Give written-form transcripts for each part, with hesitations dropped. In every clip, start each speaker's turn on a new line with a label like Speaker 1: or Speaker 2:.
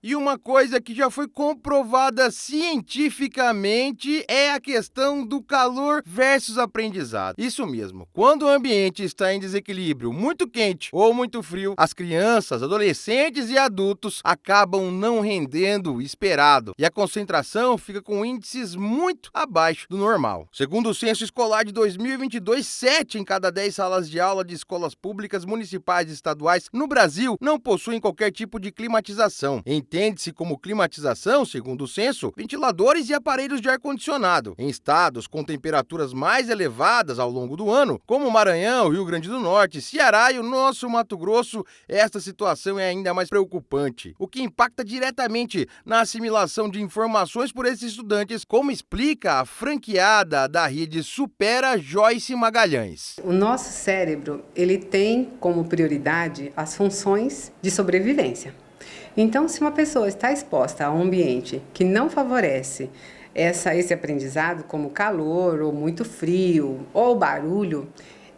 Speaker 1: E uma coisa que já foi comprovada cientificamente é a questão do calor versus aprendizado. Isso mesmo, quando o ambiente está em desequilíbrio muito quente ou muito frio, as crianças, adolescentes e adultos acabam não rendendo o esperado e a concentração fica com índices muito abaixo do normal. Segundo o censo escolar de 2022, 7 em cada 10 salas de aula de escolas públicas, municipais e estaduais no Brasil não possuem qualquer tipo de climatização. Entende-se como climatização, segundo o censo, ventiladores e aparelhos de ar-condicionado. Em estados com temperaturas mais elevadas ao longo do ano, como Maranhão, Rio Grande do Norte, Ceará e o nosso Mato Grosso, esta situação é ainda mais preocupante, o que impacta diretamente na assimilação de informações por esses estudantes, como explica a franqueada da rede Supera, Joyce Magalhães.
Speaker 2: O nosso cérebro, ele tem como prioridade as funções de sobrevivência. Então, se uma pessoa está exposta a um ambiente que não favorece esse aprendizado, como calor, ou muito frio, ou barulho,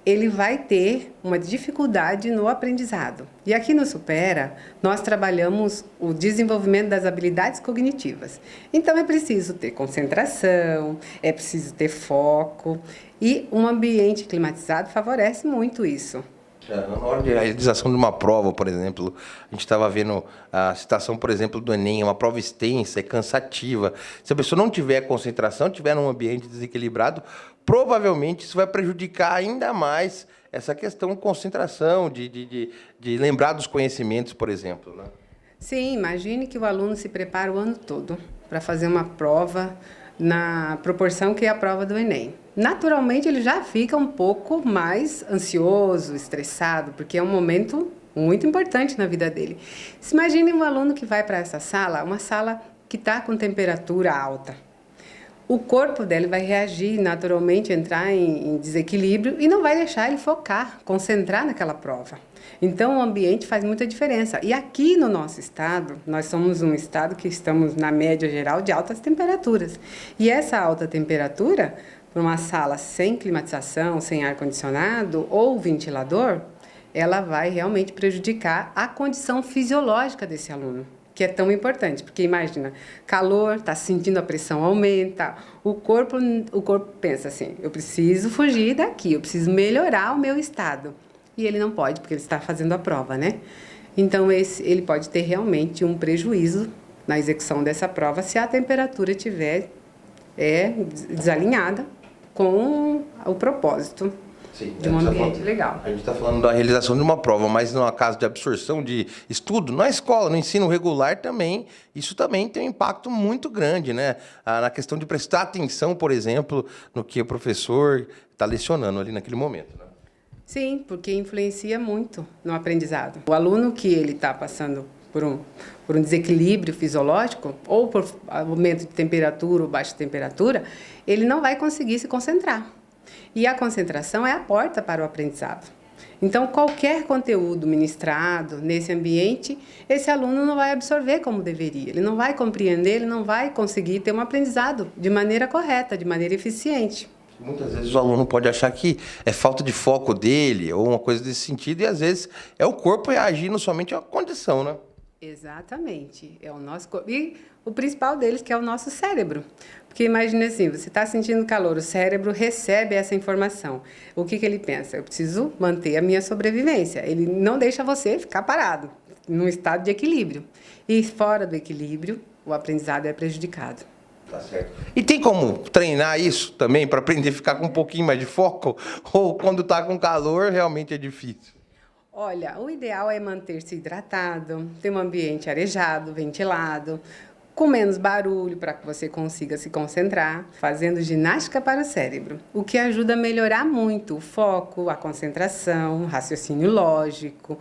Speaker 2: ele vai ter uma dificuldade no aprendizado. E aqui no Supera, nós trabalhamos o desenvolvimento das habilidades cognitivas. Então, é preciso ter concentração, é preciso ter foco, e um ambiente climatizado favorece muito isso.
Speaker 1: Na hora de realização de uma prova, por exemplo, a gente estava vendo a citação, por exemplo, do Enem, é uma prova extensa, é cansativa. Se a pessoa não tiver concentração, tiver num ambiente desequilibrado, provavelmente isso vai prejudicar ainda mais essa questão de concentração, de lembrar dos conhecimentos, por exemplo, né?
Speaker 2: Sim, imagine que o aluno se prepara o ano todo para fazer uma prova na proporção que é a prova do Enem. Naturalmente, ele já fica um pouco mais ansioso, estressado, porque é um momento muito importante na vida dele. Se imagine um aluno que vai para essa sala, uma sala que está com temperatura alta. O corpo dele vai reagir naturalmente, entrar em desequilíbrio e não vai deixar ele focar, concentrar naquela prova. Então, o ambiente faz muita diferença. E aqui no nosso estado, nós somos um estado que estamos na média geral de altas temperaturas. E essa alta temperatura, para uma sala sem climatização, sem ar-condicionado ou ventilador, ela vai realmente prejudicar a condição fisiológica desse aluno, que é tão importante, porque imagina, calor, está sentindo a pressão aumenta, o corpo pensa assim, eu preciso fugir daqui, eu preciso melhorar o meu estado. E ele não pode, porque ele está fazendo a prova, né? Então, ele pode ter realmente um prejuízo na execução dessa prova se a temperatura estiver desalinhada com o propósito. Sim, de um ambiente legal.
Speaker 1: A gente está falando da realização de uma prova, mas no caso de absorção de estudo, na escola, no ensino regular também, isso também tem um impacto muito grande, né? Na questão de prestar atenção, por exemplo, no que o professor está lecionando ali naquele momento, né?
Speaker 2: Sim, porque influencia muito no aprendizado. O aluno que ele está passando por um desequilíbrio fisiológico, ou por aumento de temperatura ou baixa temperatura, ele não vai conseguir se concentrar. E a concentração é a porta para o aprendizado. Então, qualquer conteúdo ministrado nesse ambiente, esse aluno não vai absorver como deveria. Ele não vai compreender, ele não vai conseguir ter um aprendizado de maneira correta, de maneira eficiente.
Speaker 1: Muitas vezes o aluno pode achar que é falta de foco dele ou uma coisa desse sentido, e às vezes é o corpo reagindo somente à condição, né?
Speaker 2: Exatamente, é o nosso corpo. E o principal deles, que é o nosso cérebro. Porque imagine assim, você está sentindo calor, o cérebro recebe essa informação. O que ele pensa? Eu preciso manter a minha sobrevivência. Ele não deixa você ficar parado, num estado de equilíbrio. E fora do equilíbrio, o aprendizado é prejudicado.
Speaker 1: Tá certo. E tem como treinar isso também para aprender a ficar com um pouquinho mais de foco? Ou quando está com calor, realmente é difícil?
Speaker 2: Olha, o ideal é manter-se hidratado, ter um ambiente arejado, ventilado, com menos barulho para que você consiga se concentrar, fazendo ginástica para o cérebro, o que ajuda a melhorar muito o foco, a concentração, o raciocínio lógico,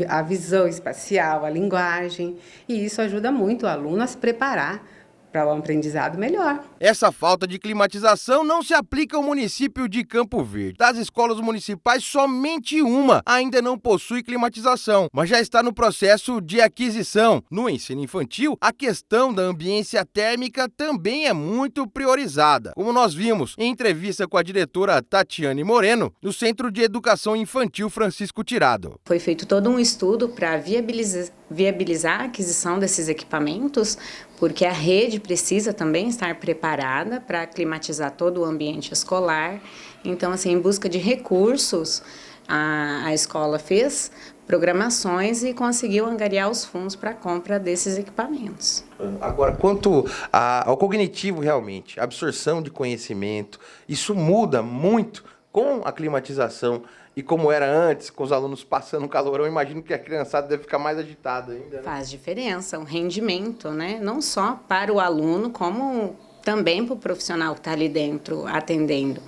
Speaker 2: a visão espacial, a linguagem, e isso ajuda muito o aluno a se preparar para um aprendizado melhor. Essa falta de climatização não se aplica ao município de Campo Verde. Das escolas municipais, somente uma ainda não possui climatização, mas já está no processo de aquisição. No ensino infantil, a questão da ambiência térmica também é muito priorizada, como nós vimos em entrevista com a diretora Tatiane Moreno, do Centro de Educação Infantil Francisco Tirado.
Speaker 3: Foi feito todo um estudo para viabilizar viabilizar a aquisição desses equipamentos, porque a rede precisa também estar preparada para climatizar todo o ambiente escolar. Então, assim, em busca de recursos, a escola fez programações e conseguiu angariar os fundos para a compra desses equipamentos.
Speaker 1: Agora, quanto ao cognitivo realmente, a absorção de conhecimento, isso muda muito com a climatização e como era antes, com os alunos passando calorão. Eu imagino que a criançada deve ficar mais agitada ainda, né?
Speaker 3: Faz diferença, o rendimento, né? Não só para o aluno, como também para o profissional que está ali dentro atendendo.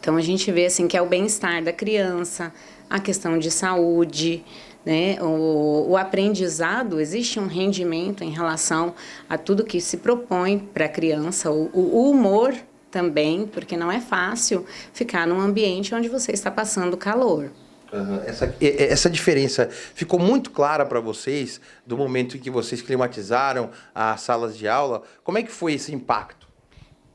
Speaker 3: Então, a gente vê assim, que é o bem-estar da criança, a questão de saúde, né? O aprendizado, existe um rendimento em relação a tudo que se propõe para a criança, o humor também, porque não é fácil ficar num ambiente onde você está passando calor.
Speaker 1: Uhum. Essa diferença ficou muito clara para vocês do momento em que vocês climatizaram as salas de aula. Como é que foi esse impacto?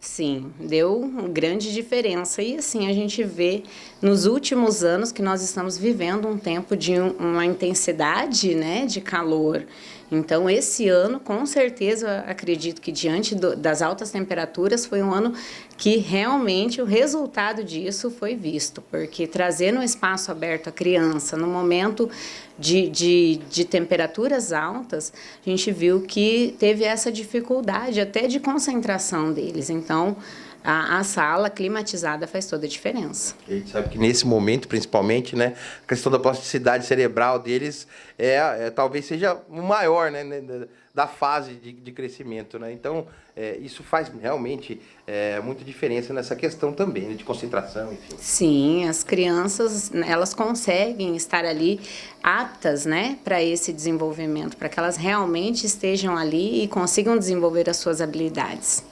Speaker 3: Sim, deu grande diferença. E assim, a gente vê nos últimos anos que nós estamos vivendo um tempo de uma intensidade, né, de calor. Então, esse ano, com certeza, acredito que diante das altas temperaturas, foi um ano que realmente o resultado disso foi visto, porque trazer no espaço aberto a criança, no momento de temperaturas altas, a gente viu que teve essa dificuldade até de concentração deles. Então, a sala climatizada faz toda a diferença.
Speaker 1: A gente sabe que nesse momento, principalmente, né, a questão da plasticidade cerebral deles talvez seja o maior, né, da fase de crescimento, né? Então, isso faz realmente muita diferença nessa questão também, né, de concentração, enfim.
Speaker 3: Sim, as crianças, elas conseguem estar ali aptas, né, para esse desenvolvimento, para que elas realmente estejam ali e consigam desenvolver as suas habilidades.